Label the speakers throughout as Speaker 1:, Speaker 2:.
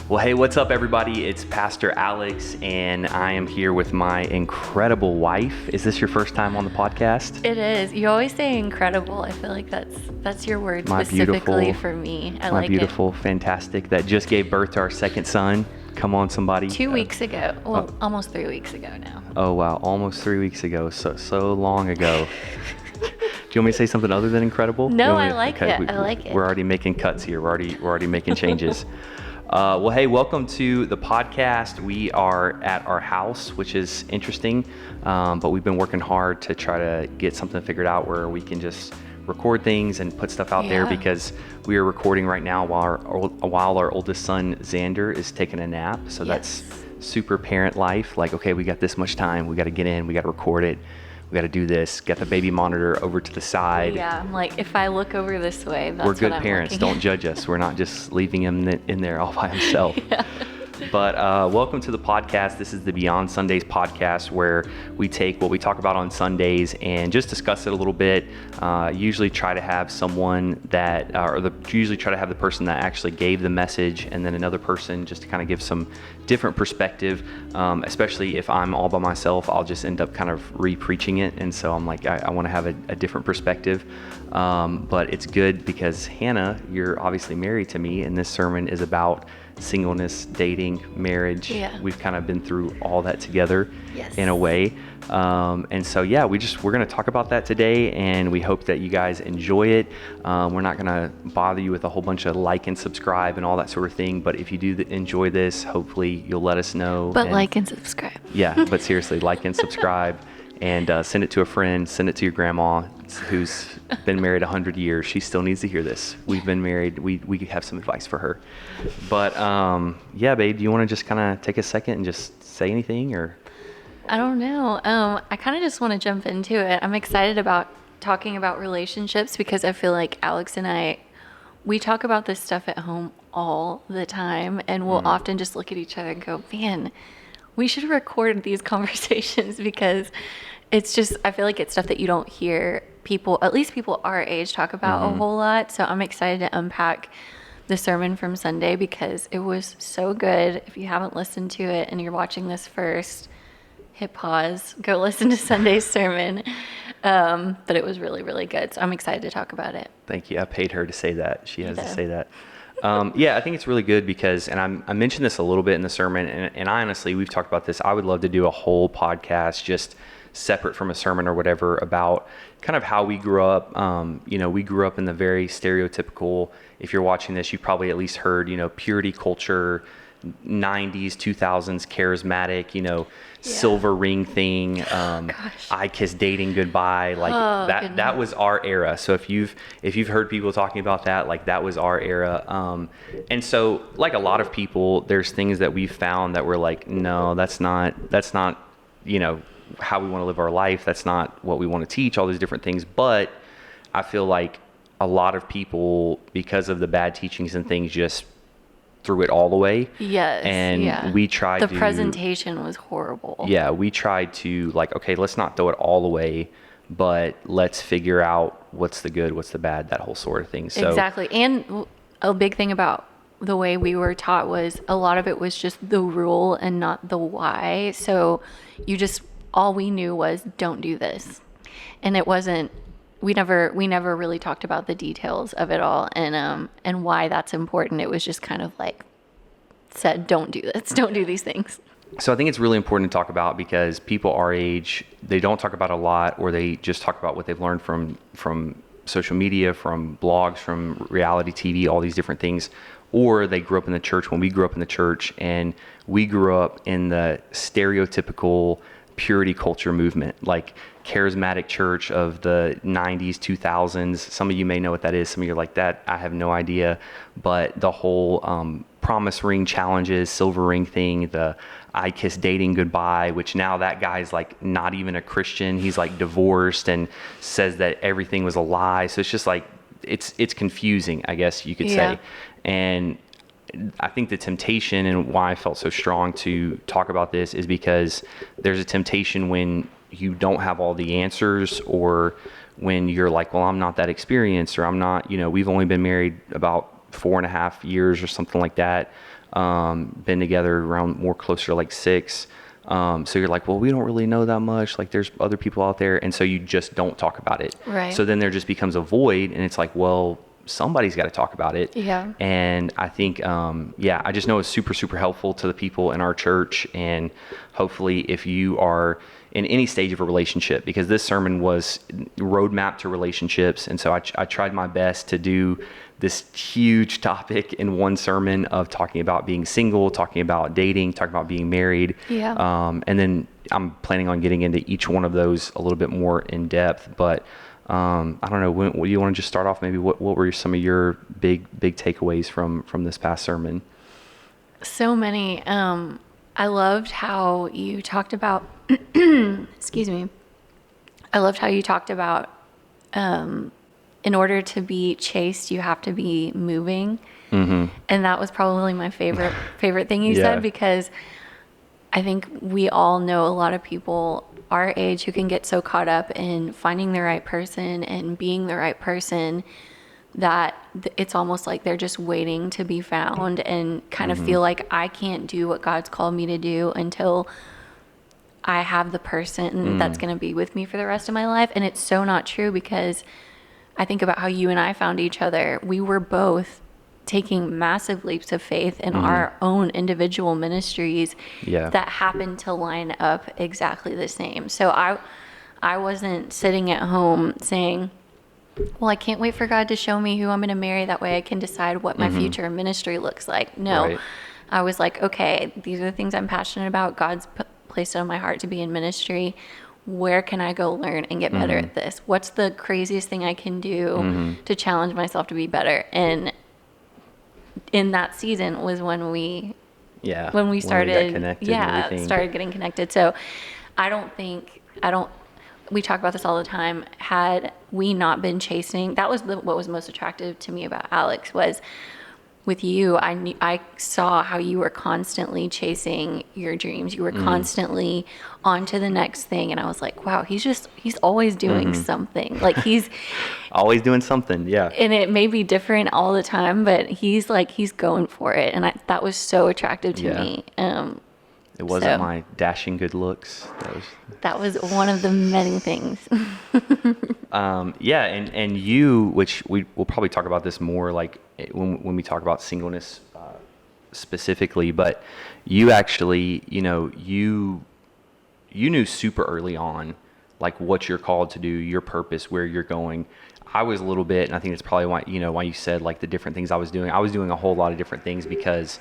Speaker 1: Well, hey, what's up, everybody? It's Pastor Alex, and I am here with my incredible wife. Is this your first time on the podcast?
Speaker 2: It is. You always say incredible. I feel like that's your word
Speaker 1: My
Speaker 2: specifically
Speaker 1: beautiful,
Speaker 2: for me. I
Speaker 1: my
Speaker 2: like
Speaker 1: beautiful, fantastic, that just gave birth to our second son. Come on, somebody.
Speaker 2: 2 weeks ago. Well, almost 3 weeks ago now.
Speaker 1: Oh, wow. Almost 3 weeks ago. So long ago. Do you want me to say something other than incredible?
Speaker 2: No, I like it. I like it.
Speaker 1: We're already making cuts here. We're already making changes. Well, hey, welcome to the podcast. We are at our house, which is interesting, but we've been working hard to try to get something figured out where we can just record things and put stuff out there, because we are recording right now while our oldest son, Xander, is taking a nap. So that's super parent life. Like, okay, we got this much time. We got to get in. We got to record it. We got to do this. Get the baby monitor over to the side.
Speaker 2: Yeah, I'm like, if I look over this way, that's
Speaker 1: we're good
Speaker 2: what I'm
Speaker 1: parents.
Speaker 2: looking
Speaker 1: Don't judge us. We're not just leaving him in there all by himself.
Speaker 2: Yeah.
Speaker 1: But welcome to the podcast. This is the Beyond Sundays podcast, where we take what we talk about on Sundays and just discuss it a little bit. Usually try to have someone that, usually try to have the person that actually gave the message, and then another person just to kind of give some different perspective. Especially if I'm all by myself, I'll just end up kind of re-preaching it. And so I'm like, I want to have a different perspective. But it's good because Hannah, you're obviously married to me, and this sermon is about singleness, dating, marriage.
Speaker 2: Yeah.
Speaker 1: We've kind of been through all that together
Speaker 2: Yes.
Speaker 1: in a way. And so, yeah, we're going to talk about that today, and we hope that you guys enjoy it. We're not going to bother you with a whole bunch of like and subscribe and all that sort of thing. But if you do enjoy this, hopefully you'll let us know.
Speaker 2: But like and subscribe.
Speaker 1: Yeah, but seriously, like and subscribe. And send it to a friend, send it to your grandma who's been married 100 years. She still needs to hear this. We've been married. We have some advice for her. But yeah, babe, do you want to just kind of take a second and just say anything? Or
Speaker 2: I don't know. I kind of just want to jump into it. I'm excited about talking about relationships because I feel like Alex and I, we talk about this stuff at home all the time, and we'll often just look at each other and go, man, we should record these conversations, because it's just, I feel like it's stuff that you don't hear people, at least people our age, talk about a whole lot. So I'm excited to unpack the sermon from Sunday because it was so good. If you haven't listened to it and you're watching this first, hit pause, go listen to Sunday's sermon. But it was really, really good. So I'm excited to talk about it.
Speaker 1: Thank you. I paid her to say that. She has to say that. Yeah, I think it's really good because, and I mentioned this a little bit in the sermon, and I honestly, we've talked about this. I would love to do a whole podcast just separate from a sermon or whatever about kind of how we grew up. We grew up in the very stereotypical, if you're watching this, you've probably at least heard, purity culture, 90s, 2000s, charismatic, silver ring thing, I kiss dating goodbye, like that was our era. So if you've heard people talking about that, like that was our era. And so like a lot of people, there's things that we've found that we're like, no, that's not, how we want to live our life. That's not what we want to teach, all these different things. But I feel like a lot of people, because of the bad teachings and things, just threw it all away.
Speaker 2: Yes.
Speaker 1: And we tried
Speaker 2: the presentation was horrible.
Speaker 1: Yeah, we tried to okay, let's not throw it all away, but let's figure out what's the good, what's the bad, that whole sort of thing. So
Speaker 2: exactly. And a big thing about the way we were taught was a lot of it was just the rule and not the why. So all we knew was don't do this. And it wasn't, we never really talked about the details of it all and why that's important. It was just kind of like said, don't do this, don't do these things.
Speaker 1: So I think it's really important to talk about because people our age, they don't talk about a lot, or they just talk about what they've learned from social media, from blogs, from reality TV, all these different things. Or they grew up in the church when we grew up in the church, and we grew up in the stereotypical purity culture movement, like charismatic church of the 90s, 2000s. Some of you may know what that is. Some of you are like, that I have no idea. But the whole promise ring challenges, silver ring thing, the I kiss dating goodbye, which now that guy's like not even a Christian. He's like divorced and says that everything was a lie. So it's just like, it's confusing, I guess you could say. And I think the temptation, and why I felt so strong to talk about this, is because there's a temptation when you don't have all the answers, or when you're like, well, I'm not that experienced, or I'm not, we've only been married about 4.5 years or something like that. been together around more closer to like 6. So you're like, well, we don't really know that much. Like there's other people out there. And so you just don't talk about it.
Speaker 2: Right.
Speaker 1: So then there just becomes a void, and it's like, well, somebody's got to talk about it.
Speaker 2: Yeah.
Speaker 1: And I think, I just know it's super, super helpful to the people in our church. And hopefully if you are in any stage of a relationship, because this sermon was roadmap to relationships. And so I tried my best to do this huge topic in one sermon of talking about being single, talking about dating, talking about being married.
Speaker 2: Yeah.
Speaker 1: And then I'm planning on getting into each one of those a little bit more in depth. But I don't know, what do you want to just start off? Maybe what were some of your big takeaways from this past sermon?
Speaker 2: So many. I loved how you talked about, excuse me. I loved how you talked about, in order to be chaste, you have to be moving. Mm-hmm. And that was probably my favorite thing you said, because I think we all know a lot of people our age who can get so caught up in finding the right person and being the right person that it's almost like they're just waiting to be found, and kind of feel like I can't do what God's called me to do until I have the person that's going to be with me for the rest of my life. And it's so not true, because I think about how you and I found each other. We were both taking massive leaps of faith in our own individual ministries that happened to line up exactly the same. So I wasn't sitting at home saying, well, I can't wait for God to show me who I'm going to marry. That way I can decide what my future ministry looks like. No, right. I was like, okay, these are the things I'm passionate about. God's placed it on my heart to be in ministry. Where can I go learn and get better at this? What's the craziest thing I can do to challenge myself to be better? And in that season was when we started getting connected. So we talk about this all the time. Had we not been chasing, that was what was most attractive to me about Alex. Was with you, I saw how you were constantly chasing your dreams. You were constantly on to the next thing. And I was like, wow, he's always doing something. Like he's
Speaker 1: always doing something. Yeah.
Speaker 2: And it may be different all the time, but he's going for it. And that was so attractive to me.
Speaker 1: It wasn't my dashing good looks.
Speaker 2: That was one of the many things.
Speaker 1: And you, which we'll probably talk about this more like when we talk about singleness specifically, but you actually, you knew super early on like what you're called to do, your purpose, where you're going. I was a little bit, and I think it's probably why you said like the different things I was doing. I was doing a whole lot of different things because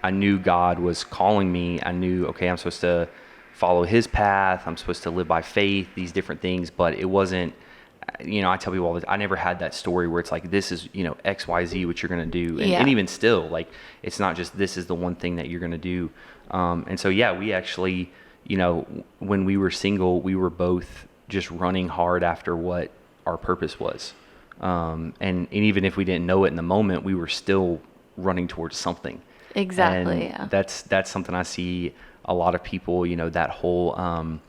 Speaker 1: I knew God was calling me. I knew, okay, I'm supposed to follow his path. I'm supposed to live by faith, these different things. But it wasn't, I tell people all this, I never had that story where it's like, this is, X, Y, Z, what you're going to do. And even still, like, it's not just, this is the one thing that you're going to do. And so, we actually, when we were single, we were both just running hard after what our purpose was. And even if we didn't know it in the moment, we were still running towards something.
Speaker 2: Exactly.
Speaker 1: And that's something I see a lot of people, that whole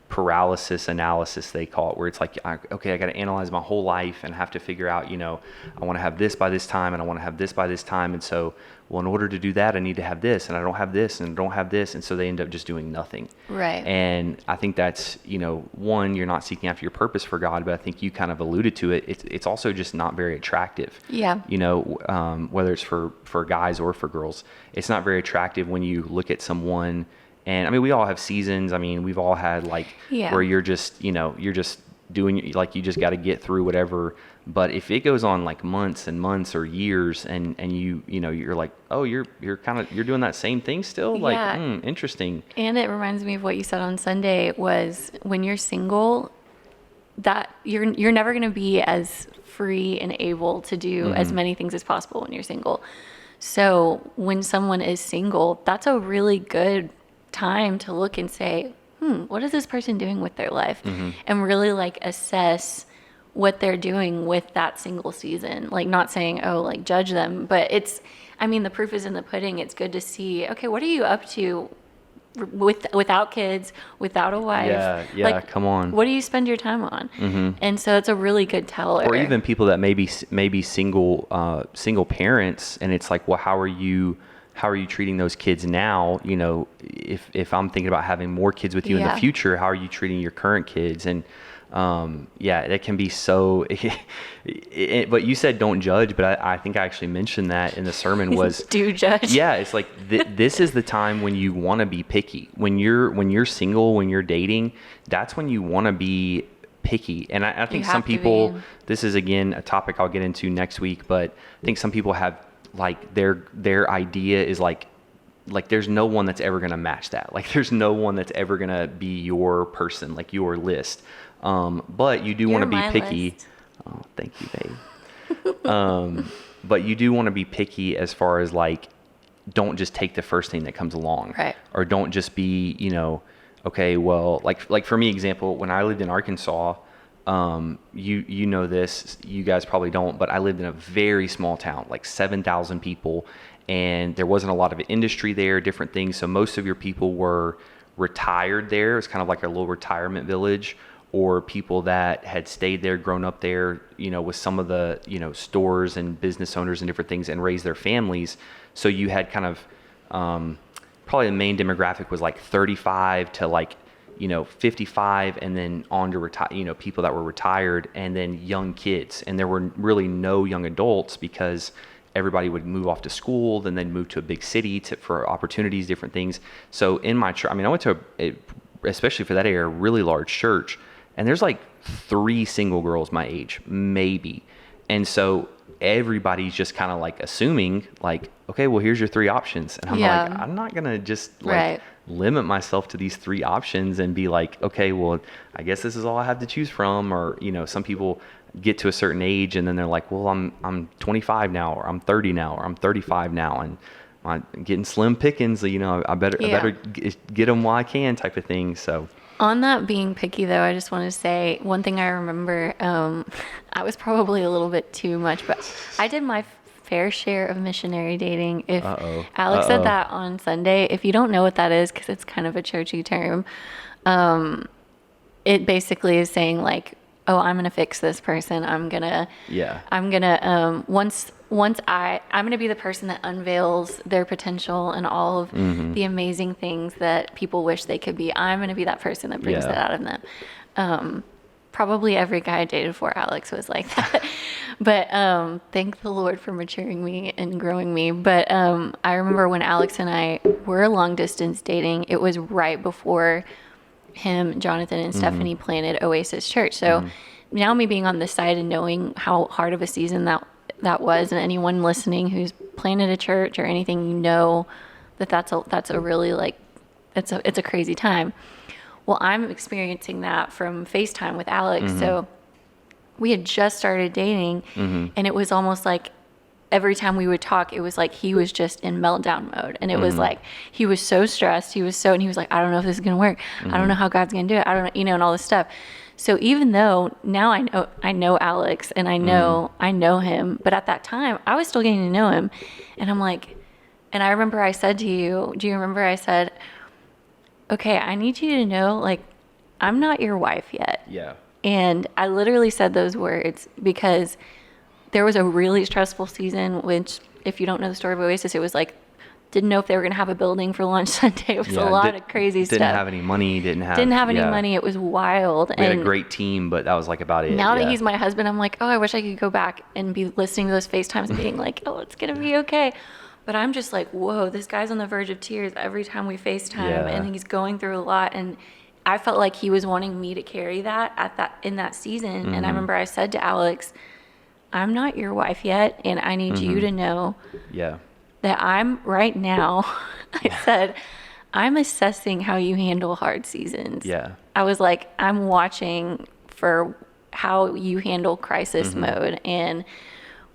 Speaker 1: paralysis analysis, they call it, where it's like, okay, I got to analyze my whole life and have to figure out, I want to have this by this time and I want to have this by this time. And so, well, in order to do that, I need to have this and I don't have this and I don't have this. And so they end up just doing nothing.
Speaker 2: Right.
Speaker 1: And I think that's, one, you're not seeking after your purpose for God, but I think you kind of alluded to it. It's also just not very attractive.
Speaker 2: Yeah.
Speaker 1: Whether it's for guys or for girls, it's not very attractive when you look at someone. And I mean, we all have seasons. I mean, we've all had where you're just, you're just doing, like, you just got to get through whatever. But if it goes on like months and months or years and you're like, oh, you're doing that same thing still. Like, interesting.
Speaker 2: And it reminds me of what you said on Sunday was when you're single, that you're never going to be as free and able to do as many things as possible when you're single. So when someone is single, that's a really good time to look and say, what is this person doing with their life? And really like assess what they're doing with that single season. Like, not saying, oh, like judge them, but the proof is in the pudding. It's good to see, okay, what are you up to without kids, without a wife?
Speaker 1: Yeah, like, come on.
Speaker 2: What do you spend your time on? And so it's a really good teller.
Speaker 1: Or even people that maybe single parents, and it's like, well, how are you how are you treating those kids now? You know, if I'm thinking about having more kids with you in the future, how are you treating your current kids? And yeah, it can be so, but you said don't judge, but I think I actually mentioned that in the sermon was
Speaker 2: do judge.
Speaker 1: Yeah. It's like, this is the time when you want to be picky. When you're single, when you're dating, that's when you want to be picky. And I think some people, this is again, a topic I'll get into next week, but I think some people have like their idea is like there's no one that's ever going to match that. Like there's no one that's ever going to be your person, like your list. But you do want to be picky.
Speaker 2: List.
Speaker 1: Oh, thank you, babe. But you do want to be picky as far as like, don't just take the first thing that comes along.
Speaker 2: Right.
Speaker 1: Or don't just be, you know, okay, well, like for me, example, when I lived in Arkansas, you know this, you guys probably don't, but I lived in a very small town, like 7,000 people, and there wasn't a lot of industry there, different things. So most of your people were retired there. It's kind of like a little retirement village, or people that had stayed there, grown up there, you know, with some of the, you know, stores and business owners and different things, and raised their families. So you had kind of, probably the main demographic was like 35 to like, you know, 55, and then on to retire, you know, people that were retired, and then young kids. And there were really no young adults because everybody would move off to school, then they'd move to a big city for opportunities, different things. So in my church, I mean, I went to especially for that area, a really large church, and there's like 3 single girls my age, maybe. And so everybody's just kind of like assuming like, okay, well, here's your 3 options. And I'm like, I'm not going to just like limit myself to these 3 options and be like, okay, well, I guess this is all I have to choose from. Or, you know, some people get to a certain age and then they're like, well, I'm 25 now, or I'm 30 now, or I'm 35 now, and I'm getting slim pickings, you know, I better get them while I can, type of thing. So
Speaker 2: on that being picky though, I just want to say one thing I remember, I was probably a little bit too much, but I did my fair share of missionary dating. If Alex said that on Sunday, if you don't know what that is, because it's kind of a churchy term, it basically is saying like, oh, I'm going to fix this person. I'm going to be the person that unveils their potential and all of the amazing things that people wish they could be. I'm going to be that person that brings that out of them. Probably every guy I dated before Alex was like that. But thank the Lord for maturing me and growing me. But I remember when Alex and I were long distance dating, it was right before him, Jonathan, and Stephanie planted Oasis Church. So now me being on this side and knowing how hard of a season that was, and anyone listening who's planted a church or anything, you know that's a really like, it's a crazy time. Well, I'm experiencing that from FaceTime with Alex. So we had just started dating, and it was almost like every time we would talk, it was like he was just in meltdown mode. And it was like, he was so stressed. And he was like, I don't know if this is going to work. I don't know how God's going to do it. I don't know, you know, and all this stuff. So even though now I know Alex and I know him, but at that time I was still getting to know him. And I'm like, and I remember I said to you, do you remember I said, okay, I need you to know, like, I'm not your wife yet.
Speaker 1: Yeah.
Speaker 2: And I literally said those words because there was a really stressful season, which if you don't know the story of Oasis, it was like, didn't know if they were going to have a building for launch Sunday. It was a lot of crazy stuff.
Speaker 1: Didn't have any money. Didn't have
Speaker 2: any money. It was wild.
Speaker 1: We had a great team, but that was like about it.
Speaker 2: Now that he's my husband, I'm like, oh, I wish I could go back and be listening to those FaceTimes and being like, oh, it's going to be okay. But I'm just like, whoa, this guy's on the verge of tears every time we FaceTime, and he's going through a lot. And I felt like he was wanting me to carry that in that season. And I remember I said to Alex, I'm not your wife yet, and I need you to know that I'm right now, I said, I'm assessing how you handle hard seasons. Yeah. I was like, I'm watching for how you handle crisis mode and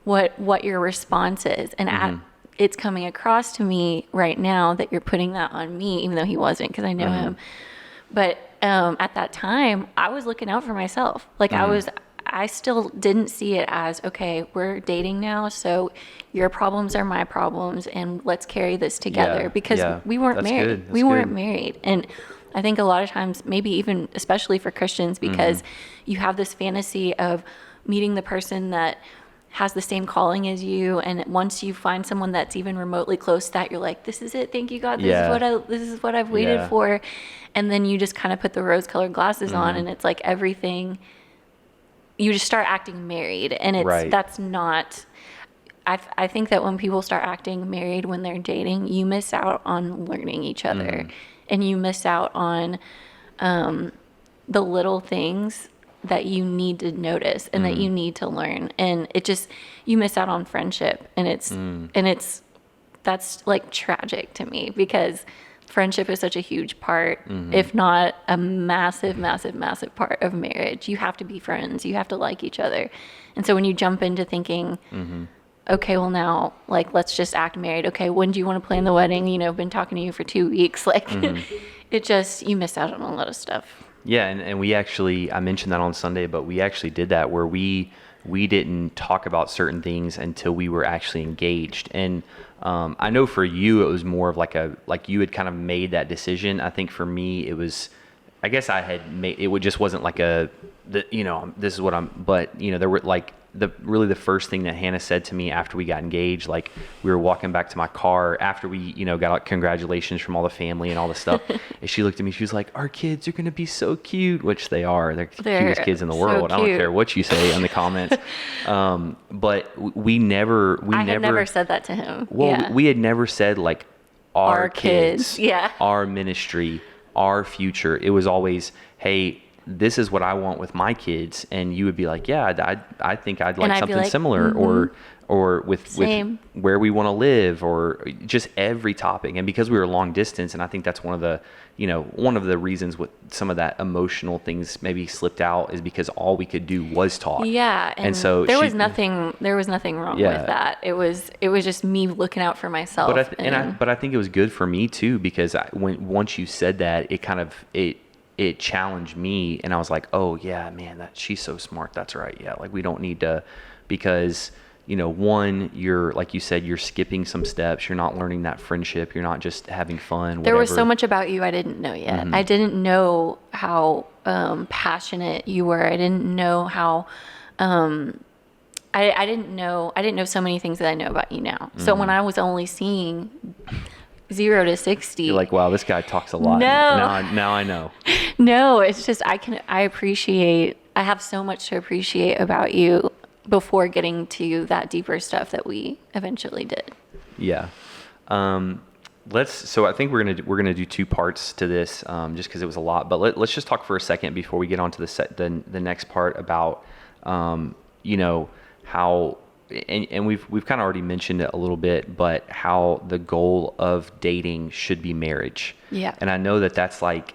Speaker 2: what your response is. And it's coming across to me right now that you're putting that on me, even though he wasn't, because I know him. But at that time, I was looking out for myself. Like I still didn't see it as, okay, we're dating now, so your problems are my problems, and let's carry this together, because we weren't married. We weren't married. And I think a lot of times, maybe even especially for Christians, because you have this fantasy of meeting the person that has the same calling as you, and once you find someone that's even remotely close to that, you're like, this is it, thank you God, this is what I've waited for. And then you just kind of put the rose-colored glasses on, and it's like everything, you just start acting married, and that's not, I think that when people start acting married when they're dating, you miss out on learning each other, and you miss out on the little things that you need to notice and that you need to learn, and you miss out on friendship, and that's like tragic to me, because friendship is such a huge part, if not a massive part of marriage. You have to be friends, you have to like each other. And so when you jump into thinking, okay, well now, like, let's just act married. Okay, when do you want to plan the wedding? I've been talking to you for 2 weeks. Like, you miss out on a lot of stuff.
Speaker 1: Yeah, and we actually, I mentioned that on Sunday, but we actually did that where we didn't talk about certain things until we were actually engaged. And I know for you, it was more of like you had kind of made that decision. I think for me, it was, I guess I had made, just wasn't like this is what but there were like, the first thing that Hannah said to me after we got engaged, like we were walking back to my car after we, got like congratulations from all the family and all the stuff. And she looked at me, she was like, our kids are going to be so cute, which they are. They're the cutest kids in the world. I don't care what you say in the comments. But I had never said that to him. Well, we had never said like our kids, our ministry, our future. It was always, hey, this is what I want with my kids. And you would be like, yeah, I think I'd like something similar, or with where we want to live, or just every topic. And because we were long distance, and I think that's one of the reasons with some of that emotional things maybe slipped out, is because all we could do was talk. Yeah.
Speaker 2: And so there was nothing wrong with that. It was just me looking out for myself.
Speaker 1: But I think it was good for me too, because once you said that, it kind of, it challenged me, and I was like, oh yeah, man, she's so smart. That's right. Yeah. Like we don't need to, because one, you're, like you said, you're skipping some steps. You're not learning that friendship. You're not just having fun.
Speaker 2: There was so much about you I didn't know yet. I didn't know how passionate you were. I didn't know how, I didn't know so many things that I know about you now. So when I was only seeing 0 to 60.
Speaker 1: You're like, wow, this guy talks a lot.
Speaker 2: No.
Speaker 1: Now I know.
Speaker 2: No, it's just, I have so much to appreciate about you before getting to that deeper stuff that we eventually did.
Speaker 1: Yeah. So I think we're gonna do 2 parts to this, just because it was a lot. But let's just talk for a second before we get on to the next part about, how. And we've kind of already mentioned it a little bit, but how the goal of dating should be marriage.
Speaker 2: Yeah.
Speaker 1: And I know that's like,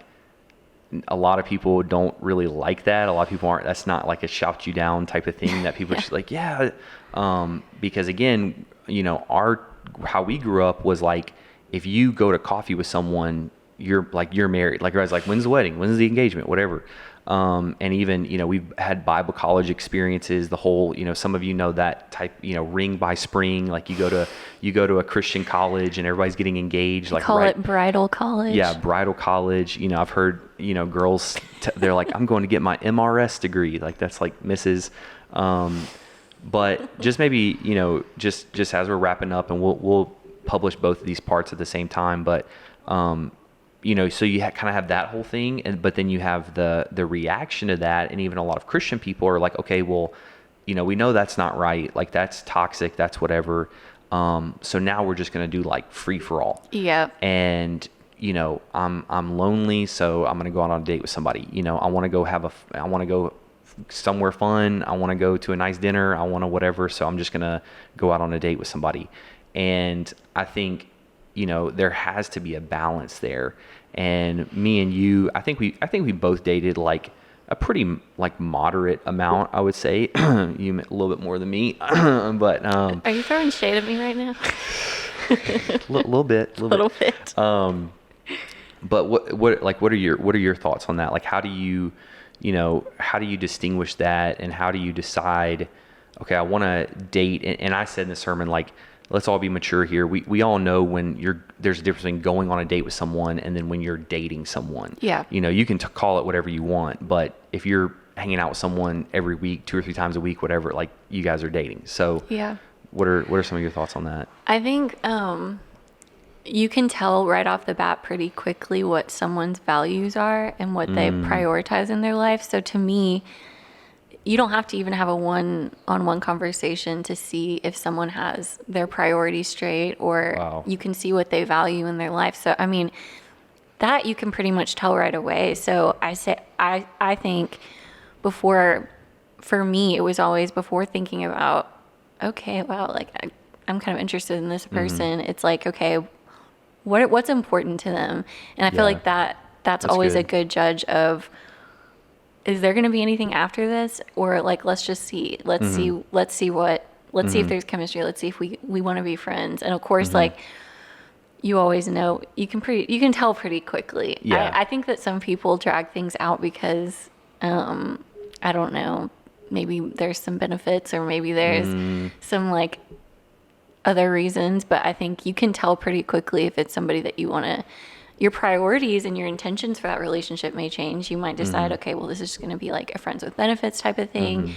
Speaker 1: a lot of people don't really like that. A lot of people aren't. That's not like a shout you down type of thing that people just like, yeah. Because again, how we grew up was like, if you go to coffee with someone, you're married. Like everybody's like, when's the wedding? When's the engagement? Whatever. And even, we've had Bible college experiences, the whole, some of that type, ring by spring, like you go to a Christian college and everybody's getting engaged. Like
Speaker 2: call it bridal college.
Speaker 1: Yeah. Bridal college. I've heard, girls, they're like, I'm going to get my MRS degree. Like that's like Mrs. But just maybe, just as we're wrapping up, and we'll publish both of these parts at the same time, but, so you kind of have that whole thing, but then you have the reaction to that, and even a lot of Christian people are like, okay, well, we know that's not right, like that's toxic, that's whatever. So now we're just gonna do like free for all.
Speaker 2: Yeah.
Speaker 1: And I'm lonely, so I'm gonna go out on a date with somebody. I want to go somewhere fun. I want to go to a nice dinner. I want to whatever. So I'm just gonna go out on a date with somebody. And I think, there has to be a balance there. And me and you, I think we both dated like a pretty like moderate amount, I would say. You a little bit more than me, but
Speaker 2: are you throwing shade at me right now?
Speaker 1: little bit. But what are your thoughts on that? Like, how do you distinguish that, and how do you decide, okay, I want to date, and I said in the sermon, like, let's all be mature here. We all know when there's a difference between going on a date with someone and then when you're dating someone.
Speaker 2: Yeah.
Speaker 1: You can call it whatever you want, but if you're hanging out with someone every week, 2 or 3 times a week, whatever, like you guys are dating. So
Speaker 2: Yeah.
Speaker 1: what are some of your thoughts on that?
Speaker 2: I think you can tell right off the bat pretty quickly what someone's values are and what they prioritize in their life. So to me, you don't have to even have a one-on-one conversation to see if someone has their priorities straight, or
Speaker 1: Wow.
Speaker 2: you can see what they value in their life. So, I mean, that you can pretty much tell right away. So I think for me, it was always before thinking about, okay, wow, like I'm kind of interested in this person. It's like, okay, what's important to them? And I feel like that's always
Speaker 1: good.
Speaker 2: a good judge of, is there going to be anything after this, or like let's just see, let's see if there's chemistry, let's see if we want to be friends. And of course, like, you always know, you can tell pretty quickly.
Speaker 1: Yeah.
Speaker 2: I think that some people drag things out because I don't know, maybe there's some benefits, or maybe there's some like other reasons, but I think you can tell pretty quickly if it's somebody that you want to. Your priorities and your intentions for that relationship may change. You might decide, okay, well, this is going to be like a friends with benefits type of thing,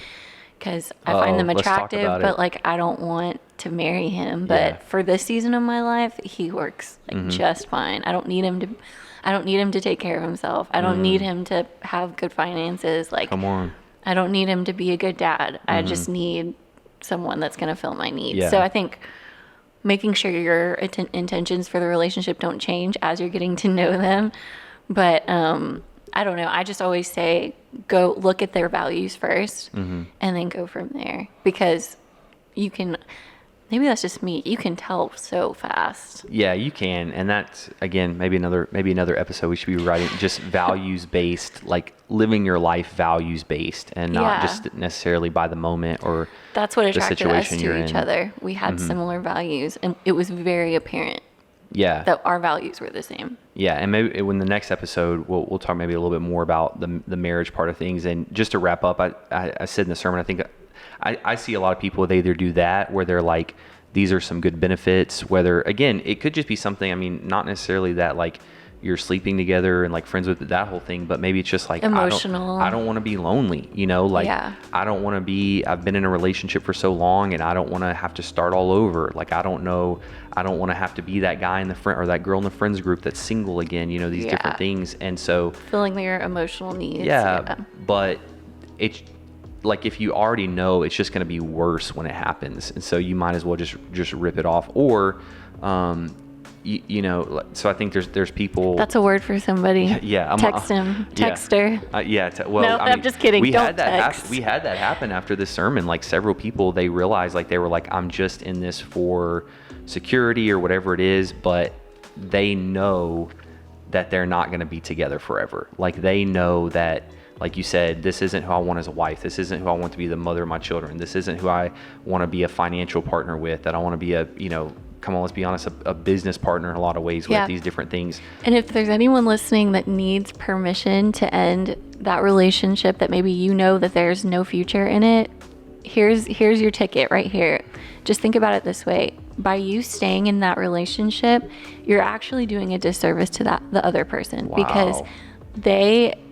Speaker 2: because I find them
Speaker 1: let's talk
Speaker 2: attractive,
Speaker 1: about
Speaker 2: but
Speaker 1: it.
Speaker 2: like I don't want to marry him. But
Speaker 1: Yeah.
Speaker 2: for this season of my life, he works like just fine. I don't need him to take care of himself. I don't need him to have good finances. Like,
Speaker 1: Come on.
Speaker 2: I don't need him to be a good dad. I just need someone that's going to fill my needs.
Speaker 1: Yeah.
Speaker 2: So I think making sure your intentions for the relationship don't change as you're getting to know them. But I don't know. I just always say, go look at their values first and then go from there, because you can, maybe that's just me, you can tell so fast.
Speaker 1: Yeah, you can. And that's, again, maybe another episode we should be writing, just values based, like living your life values based, and not just necessarily by the moment or
Speaker 2: that's what attracted us
Speaker 1: situation
Speaker 2: to
Speaker 1: you're
Speaker 2: each
Speaker 1: in.
Speaker 2: other. We had similar values, and it was very apparent
Speaker 1: Yeah.
Speaker 2: that our values were the same.
Speaker 1: Yeah, and maybe in the next episode we'll talk maybe a little bit more about the marriage part of things. And just to wrap up, I said in the sermon, I think I see a lot of people, they either do that where they're like, these are some good benefits, whether, again, it could just be something, I mean, not necessarily that like you're sleeping together and like friends with that whole thing, but maybe it's just like
Speaker 2: Emotional.
Speaker 1: I don't want to be lonely, like I don't want to be, I've been in a relationship for so long and I don't want to have to start all over. Like, I don't want to have to be that guy in the friend or that girl in the friends group that's single again, these different things. And so
Speaker 2: filling their emotional needs.
Speaker 1: But it's like, if you already know, it's just going to be worse when it happens, and so you might as well just rip it off. Or so I think there's people.
Speaker 2: That's a word for somebody.
Speaker 1: Yeah,
Speaker 2: text him. Text her.
Speaker 1: Well,
Speaker 2: no, I'm just kidding.
Speaker 1: We
Speaker 2: Don't
Speaker 1: had that
Speaker 2: text.
Speaker 1: we had that happen after this sermon. Like, several people, they realized, like, they were like, I'm just in this for security or whatever it is, but they know that they're not going to be together forever. Like, they know that, like you said, this isn't who I want as a wife. This isn't who I want to be the mother of my children. This isn't who I want to be a financial partner with. That I want to be come on, let's be honest, a business partner in a lot of ways with these different things.
Speaker 2: And if there's anyone listening that needs permission to end that relationship, that maybe that there's no future in it, here's your ticket right here. Just think about it this way. By you staying in that relationship, you're actually doing a disservice to the other person.
Speaker 1: Wow.
Speaker 2: Because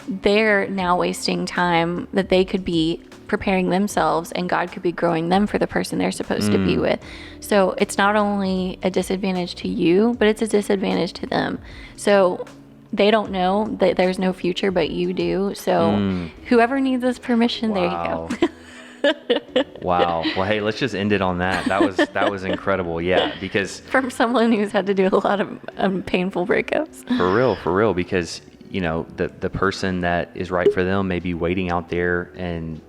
Speaker 2: they're now wasting time that they could be preparing themselves, and God could be growing them for the person they're supposed to be with. So it's not only a disadvantage to you, but it's a disadvantage to them. So they don't know that there's no future, but you do. So whoever needs this permission, there you go.
Speaker 1: Wow. Well, hey, let's just end it on that. That was incredible. Yeah, because
Speaker 2: From someone who's had to do a lot of painful breakups.
Speaker 1: for real, because the person that is right for them may be waiting out there, and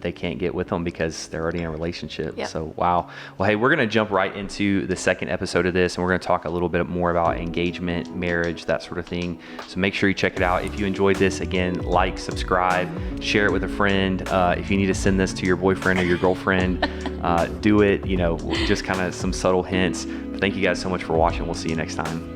Speaker 1: they can't get with them because they're already in a relationship.
Speaker 2: Yep.
Speaker 1: So, wow. Well, hey, we're going to jump right into the second episode of this, and we're going to talk a little bit more about engagement, marriage, that sort of thing. So make sure you check it out. If you enjoyed this, again, like, subscribe, share it with a friend. If you need to send this to your boyfriend or your girlfriend, do it, just kind of some subtle hints. But thank you guys so much for watching. We'll see you next time.